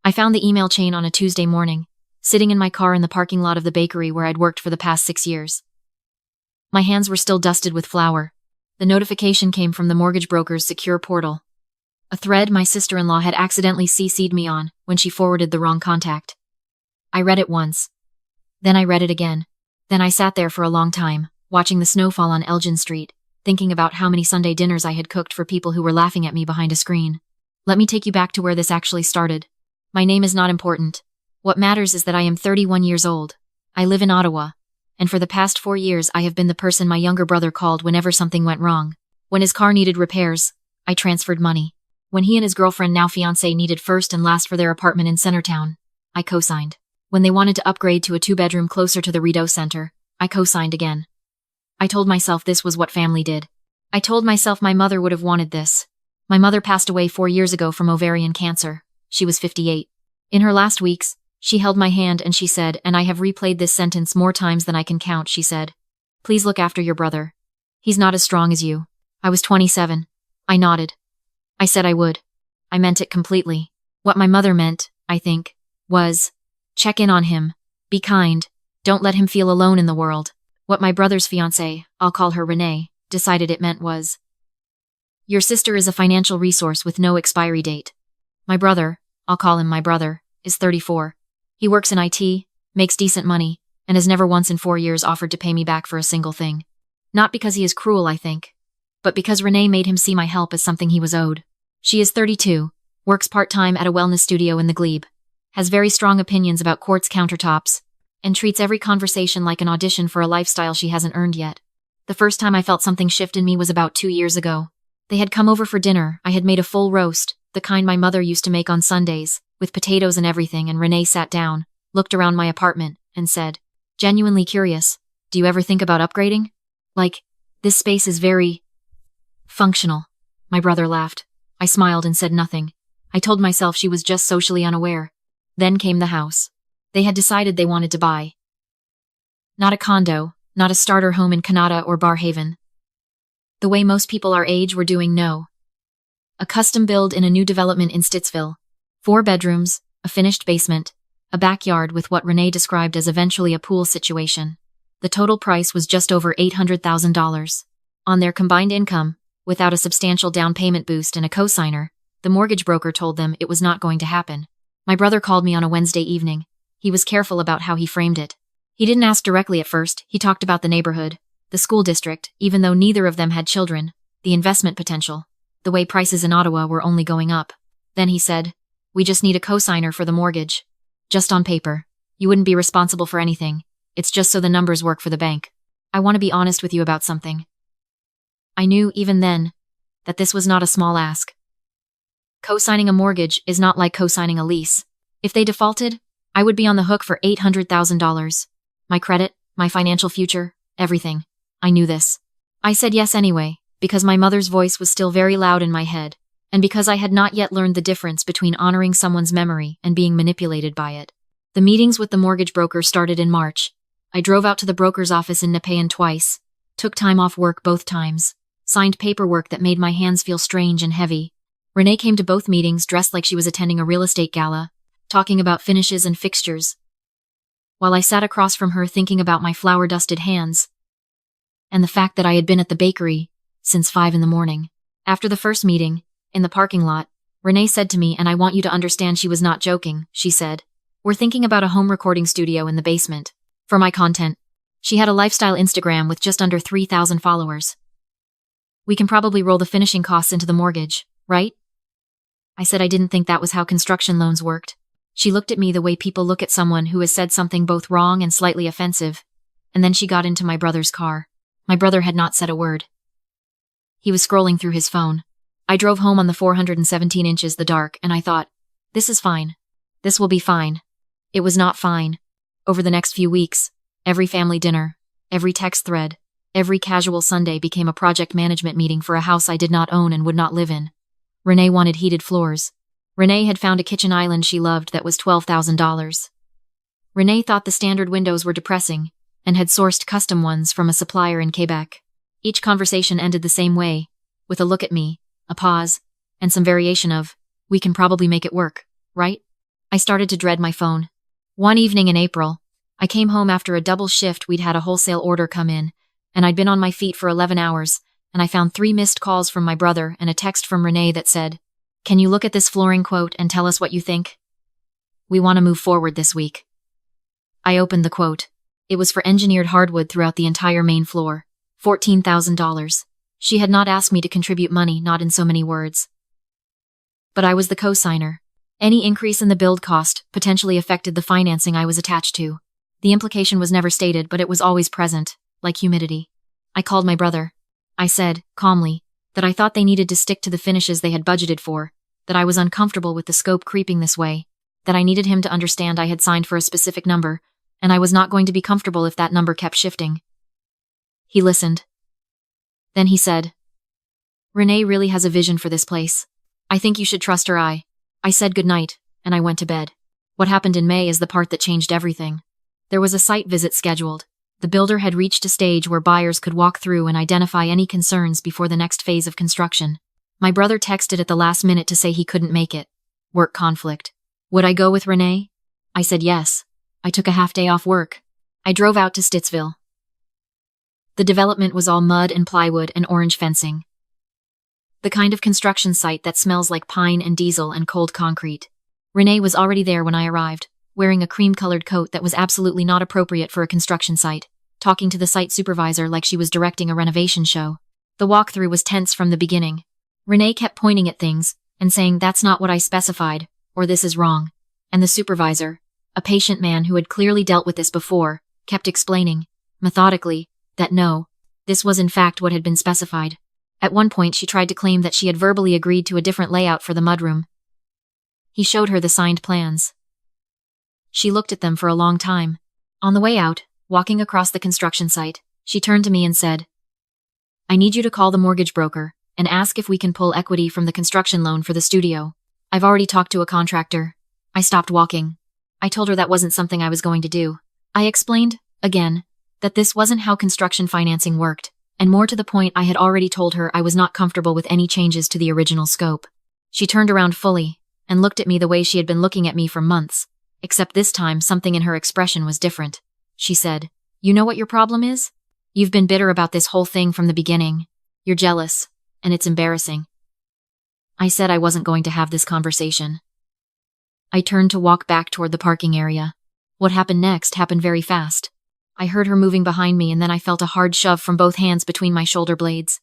I found the email chain on a Tuesday morning, sitting in my car in the parking lot of the bakery where I'd worked for the past 6 years. My hands were still dusted with flour. The notification came from the mortgage broker's secure portal. A thread my sister-in-law had accidentally CC'd me on when she forwarded the wrong contact. I read it once. Then I read it again. Then I sat there for a long time, watching the snow fall on Elgin Street, thinking about how many Sunday dinners I had cooked for people who were laughing at me behind a screen. Let me take you back to where this actually started. My name is not important. What matters is that I am 31 years old. I live in Ottawa. And for the past 4 years I have been the person my younger brother called whenever something went wrong. When his car needed repairs, I transferred money. When he and his girlfriend, now fiancée, needed first and last for their apartment in Centertown, I co-signed. When they wanted to upgrade to a 2-bedroom closer to the Rideau Center, I co-signed again. I told myself this was what family did. I told myself my mother would have wanted this. My mother passed away 4 years ago from ovarian cancer. She was 58. In her last weeks, she held my hand and she said, and I have replayed this sentence more times than I can count, she said, "Please look after your brother. He's not as strong as you." I was 27. I nodded. I said I would. I meant it completely. What my mother meant, I think, was, check in on him. Be kind. Don't let him feel alone in the world. What my brother's fiancée, I'll call her Renee, decided it meant was, your sister is a financial resource with no expiry date. My brother, I'll call him my brother, is 34. He works in IT, makes decent money, and has never once in 4 years offered to pay me back for a single thing. Not because he is cruel, I think, but because Renee made him see my help as something he was owed. She is 32, works part-time at a wellness studio in the Glebe, has very strong opinions about quartz countertops, and treats every conversation like an audition for a lifestyle she hasn't earned yet. The first time I felt something shift in me was about 2 years ago. They had come over for dinner. I had made a full roast, the kind my mother used to make on Sundays, with potatoes and everything, and Renee sat down, looked around my apartment, and said, genuinely curious, do you ever think about upgrading? Like, this space is very functional. My brother laughed. I smiled and said nothing. I told myself she was just socially unaware. Then came the house. They had decided they wanted to buy. Not a condo, not a starter home in Canada or Barhaven. The way most people our age were doing, no. A custom build in a new development in Stittsville. 4 bedrooms, a finished basement, a backyard with what Renee described as eventually a pool situation. The total price was just over $800,000. On their combined income, without a substantial down payment boost and a cosigner, the mortgage broker told them it was not going to happen. My brother called me on a Wednesday evening. He was careful about how he framed it. He didn't ask directly at first. He talked about the neighborhood, the school district, even though neither of them had children, the investment potential, the way prices in Ottawa were only going up. Then he said, we just need a cosigner for the mortgage. Just on paper. You wouldn't be responsible for anything. It's just so the numbers work for the bank. I want to be honest with you about something. I knew, even then, that this was not a small ask. Co-signing a mortgage is not like co-signing a lease. If they defaulted, I would be on the hook for $800,000. My credit, my financial future, everything. I knew this. I said yes anyway, because my mother's voice was still very loud in my head, and because I had not yet learned the difference between honoring someone's memory and being manipulated by it. The meetings with the mortgage broker started in March. I drove out to the broker's office in Nepean twice, took time off work both times, signed paperwork that made my hands feel strange and heavy. Renee came to both meetings dressed like she was attending a real estate gala, talking about finishes and fixtures, while I sat across from her thinking about my flour-dusted hands and the fact that I had been at the bakery since 5 a.m. After the first meeting, in the parking lot, Renee said to me, and I want you to understand she was not joking, she said, we're thinking about a home recording studio in the basement. For my content. She had a lifestyle Instagram with just under 3,000 followers. We can probably roll the finishing costs into the mortgage, right? I said I didn't think that was how construction loans worked. She looked at me the way people look at someone who has said something both wrong and slightly offensive, and then she got into my brother's car. My brother had not said a word. He was scrolling through his phone. I drove home on the 417 inches the dark, and I thought, this is fine. This will be fine. It was not fine. Over the next few weeks, every family dinner, every text thread, every casual Sunday became a project management meeting for a house I did not own and would not live in. Renee wanted heated floors. Renee had found a kitchen island she loved that was $12,000. Renee thought the standard windows were depressing and had sourced custom ones from a supplier in Payback. Each conversation ended the same way, with a look at me, a pause, and some variation of, we can probably make it work, right? I started to dread my phone. One evening in April, I came home after a double shift. We'd had a wholesale order come in, and I'd been on my feet for 11 hours, and I found 3 missed calls from my brother and a text from Renee that said, "Can you look at this flooring quote and tell us what you think? We want to move forward this week." I opened the quote. It was for engineered hardwood throughout the entire main floor. $14,000. She had not asked me to contribute money, not in so many words. But I was the co-signer. Any increase in the build cost potentially affected the financing I was attached to. The implication was never stated, but it was always present, like humidity. I called my brother. I said, calmly, that I thought they needed to stick to the finishes they had budgeted for, that I was uncomfortable with the scope creeping this way, that I needed him to understand I had signed for a specific number, and I was not going to be comfortable if that number kept shifting. He listened. Then he said, "Renee really has a vision for this place. I think you should trust her." I said goodnight, and I went to bed. What happened in May is the part that changed everything. There was a site visit scheduled. The builder had reached a stage where buyers could walk through and identify any concerns before the next phase of construction. My brother texted at the last minute to say he couldn't make it. Work conflict. Would I go with Renee? I said yes. I took a half day off work. I drove out to Stittsville. The development was all mud and plywood and orange fencing. The kind of construction site that smells like pine and diesel and cold concrete. Renee was already there when I arrived, wearing a cream-colored coat that was absolutely not appropriate for a construction site, talking to the site supervisor like she was directing a renovation show. The walkthrough was tense from the beginning. Renee kept pointing at things and saying, "That's not what I specified," or "This is wrong." And the supervisor, a patient man who had clearly dealt with this before, kept explaining, methodically, that no, this was in fact what had been specified. At one point she tried to claim that she had verbally agreed to a different layout for the mudroom. He showed her the signed plans. She looked at them for a long time. On the way out, walking across the construction site, she turned to me and said, "I need you to call the mortgage broker and ask if we can pull equity from the construction loan for the studio. I've already talked to a contractor." I stopped walking. I told her that wasn't something I was going to do. I explained, again, that this wasn't how construction financing worked, and more to the point, I had already told her I was not comfortable with any changes to the original scope. She turned around fully and looked at me the way she had been looking at me for months, except this time something in her expression was different. She said, "You know what your problem is? You've been bitter about this whole thing from the beginning. You're jealous, and it's embarrassing." I said I wasn't going to have this conversation. I turned to walk back toward the parking area. What happened next happened very fast. I heard her moving behind me, and then I felt a hard shove from both hands between my shoulder blades.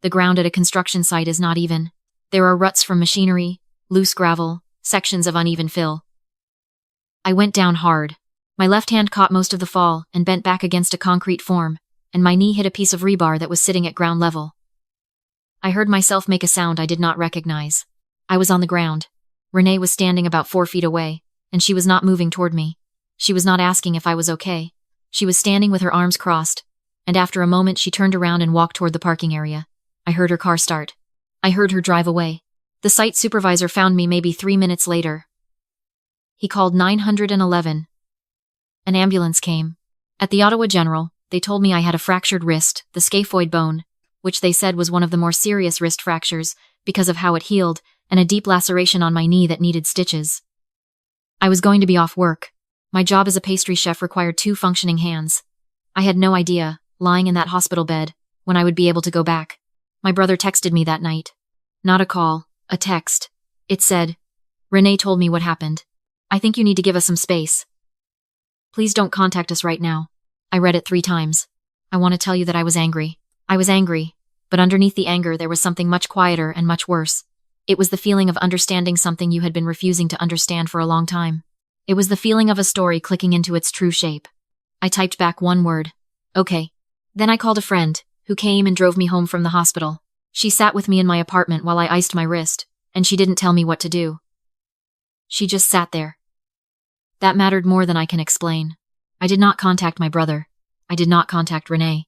The ground at a construction site is not even. There are ruts from machinery, loose gravel, sections of uneven fill. I went down hard. My left hand caught most of the fall and bent back against a concrete form, and my knee hit a piece of rebar that was sitting at ground level. I heard myself make a sound I did not recognize. I was on the ground. Renee was standing about 4 feet away, and she was not moving toward me. She was not asking if I was okay. She was standing with her arms crossed, and after a moment she turned around and walked toward the parking area. I heard her car start. I heard her drive away. The site supervisor found me maybe 3 minutes later. He called 911. An ambulance came. At the Ottawa General, they told me I had a fractured wrist, the scaphoid bone, which they said was one of the more serious wrist fractures because of how it healed, and a deep laceration on my knee that needed stitches. I was going to be off work. My job as a pastry chef required 2 functioning hands. I had no idea, lying in that hospital bed, when I would be able to go back. My brother texted me that night. Not a call, a text. It said, "Renee told me what happened. I think you need to give us some space. Please don't contact us right now." I read it 3 times. I want to tell you that I was angry. I was angry, but underneath the anger there was something much quieter and much worse. It was the feeling of understanding something you had been refusing to understand for a long time. It was the feeling of a story clicking into its true shape. I typed back one word. "Okay." Then I called a friend, who came and drove me home from the hospital. She sat with me in my apartment while I iced my wrist, and she didn't tell me what to do. She just sat there. That mattered more than I can explain. I did not contact my brother. I did not contact Renee.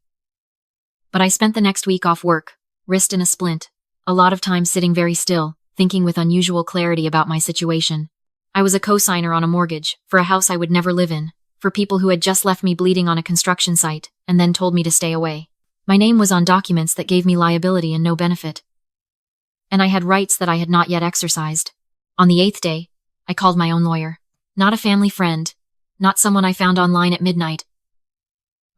But I spent the next week off work, wrist in a splint, a lot of time sitting very still, thinking with unusual clarity about my situation. I was a co-signer on a mortgage, for a house I would never live in, for people who had just left me bleeding on a construction site, and then told me to stay away. My name was on documents that gave me liability and no benefit. And I had rights that I had not yet exercised. On the 8th day, I called my own lawyer. Not a family friend. Not someone I found online at midnight.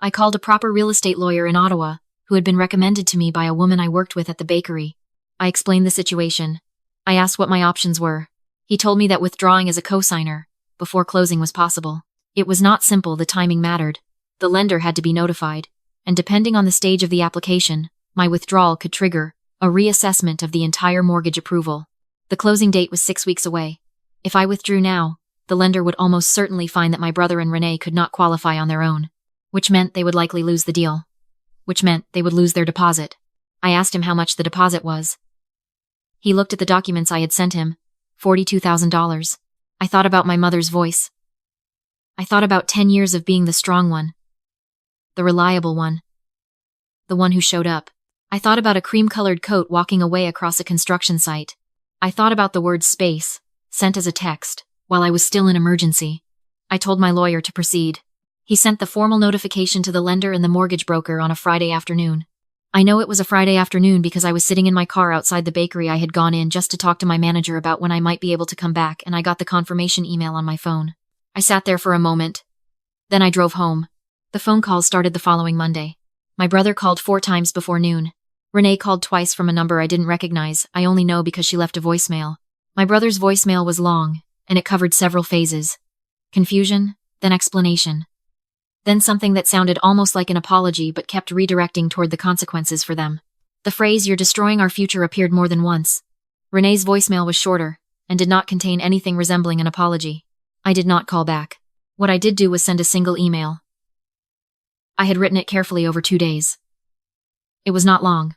I called a proper real estate lawyer in Ottawa, who had been recommended to me by a woman I worked with at the bakery. I explained the situation. I asked what my options were. He told me that withdrawing as a cosigner, before closing, was possible. It was not simple, the timing mattered. The lender had to be notified, and depending on the stage of the application, my withdrawal could trigger a reassessment of the entire mortgage approval. The closing date was 6 weeks away. If I withdrew now, the lender would almost certainly find that my brother and Renee could not qualify on their own, which meant they would likely lose the deal, which meant they would lose their deposit. I asked him how much the deposit was. He looked at the documents I had sent him. $42,000. I thought about my mother's voice. I thought about 10 years of being the strong one, the reliable one, the one who showed up. I thought about a cream-colored coat walking away across a construction site. I thought about the word space, sent as a text, while I was still in emergency. I told my lawyer to proceed. He sent the formal notification to the lender and the mortgage broker on a Friday afternoon. I know it was a Friday afternoon because I was sitting in my car outside the bakery I had gone in just to talk to my manager about when I might be able to come back, and I got the confirmation email on my phone. I sat there for a moment. Then I drove home. The phone calls started the following Monday. My brother called 4 times before noon. Renee called twice from a number I didn't recognize. I only know because she left a voicemail. My brother's voicemail was long, and it covered several phases. Confusion, then explanation. Then something that sounded almost like an apology but kept redirecting toward the consequences for them. The phrase, "You're destroying our future," appeared more than once. Renee's voicemail was shorter, and did not contain anything resembling an apology. I did not call back. What I did do was send a single email. I had written it carefully over 2 days. It was not long.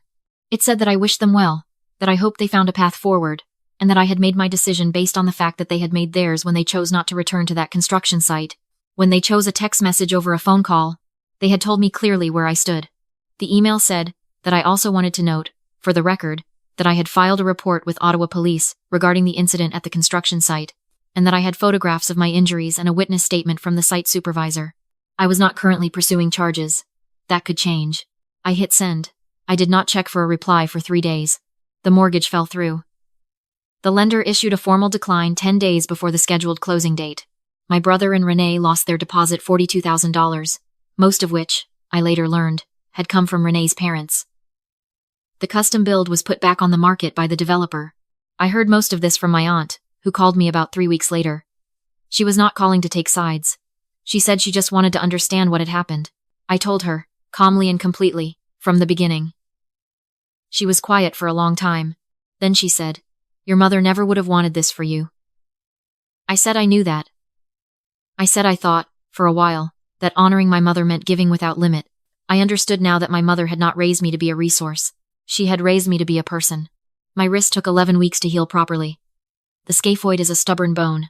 It said that I wished them well, that I hoped they found a path forward, and that I had made my decision based on the fact that they had made theirs when they chose not to return to that construction site. When they chose a text message over a phone call, they had told me clearly where I stood. The email said that I also wanted to note, for the record, that I had filed a report with Ottawa Police regarding the incident at the construction site, and that I had photographs of my injuries and a witness statement from the site supervisor. I was not currently pursuing charges. That could change. I hit send. I did not check for a reply for 3 days. The mortgage fell through. The lender issued a formal decline 10 days before the scheduled closing date. My brother and Renee lost their deposit, $42,000, most of which, I later learned, had come from Renee's parents. The custom build was put back on the market by the developer. I heard most of this from my aunt, who called me about 3 weeks later. She was not calling to take sides. She said she just wanted to understand what had happened. I told her, calmly and completely, from the beginning. She was quiet for a long time. Then she said, "Your mother never would have wanted this for you." I said I knew that. I said I thought, for a while, that honoring my mother meant giving without limit. I understood now that my mother had not raised me to be a resource. She had raised me to be a person. My wrist took 11 weeks to heal properly. The scaphoid is a stubborn bone.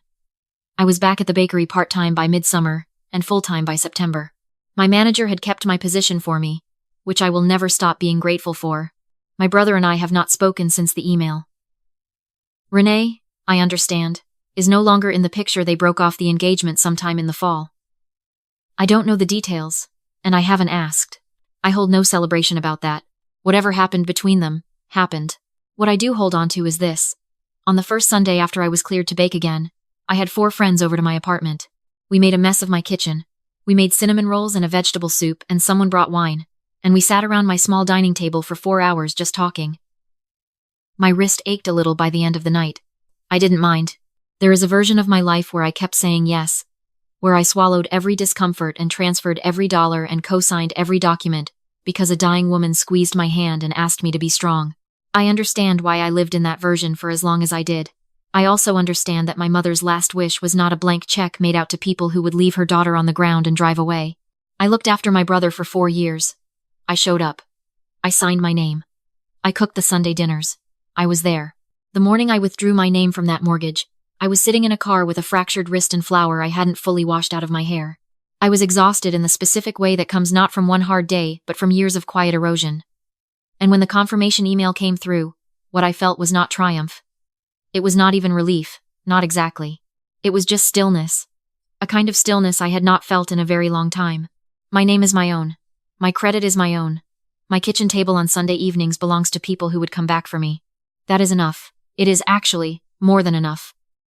I was back at the bakery part-time by midsummer, and full-time by September. My manager had kept my position for me, which I will never stop being grateful for. My brother and I have not spoken since the email. Renee, I understand, is no longer in the picture. They broke off the engagement sometime in the fall. I don't know the details, and I haven't asked. I hold no celebration about that. Whatever happened between them, happened. What I do hold on to is this. On the first Sunday after I was cleared to bake again, I had 4 friends over to my apartment. We made a mess of my kitchen. We made cinnamon rolls and a vegetable soup, and someone brought wine, and we sat around my small dining table for 4 hours just talking. My wrist ached a little by the end of the night. I didn't mind. There is a version of my life where I kept saying yes, where I swallowed every discomfort and transferred every dollar and co-signed every document because a dying woman squeezed my hand and asked me to be strong. I understand why I lived in that version for as long as I did. I also understand that my mother's last wish was not a blank check made out to people who would leave her daughter on the ground and drive away. I looked after my brother for 4 years. I showed up. I signed my name. I cooked the Sunday dinners. I was there. The morning I withdrew my name from that mortgage, I was sitting in a car with a fractured wrist and flour I hadn't fully washed out of my hair. I was exhausted in the specific way that comes not from one hard day, but from years of quiet erosion. And when the confirmation email came through, what I felt was not triumph. It was not even relief, not exactly. It was just stillness. A kind of stillness I had not felt in a very long time. My name is my own. My credit is my own. My kitchen table on Sunday evenings belongs to people who would come back for me. That is enough. It is actually more than enough.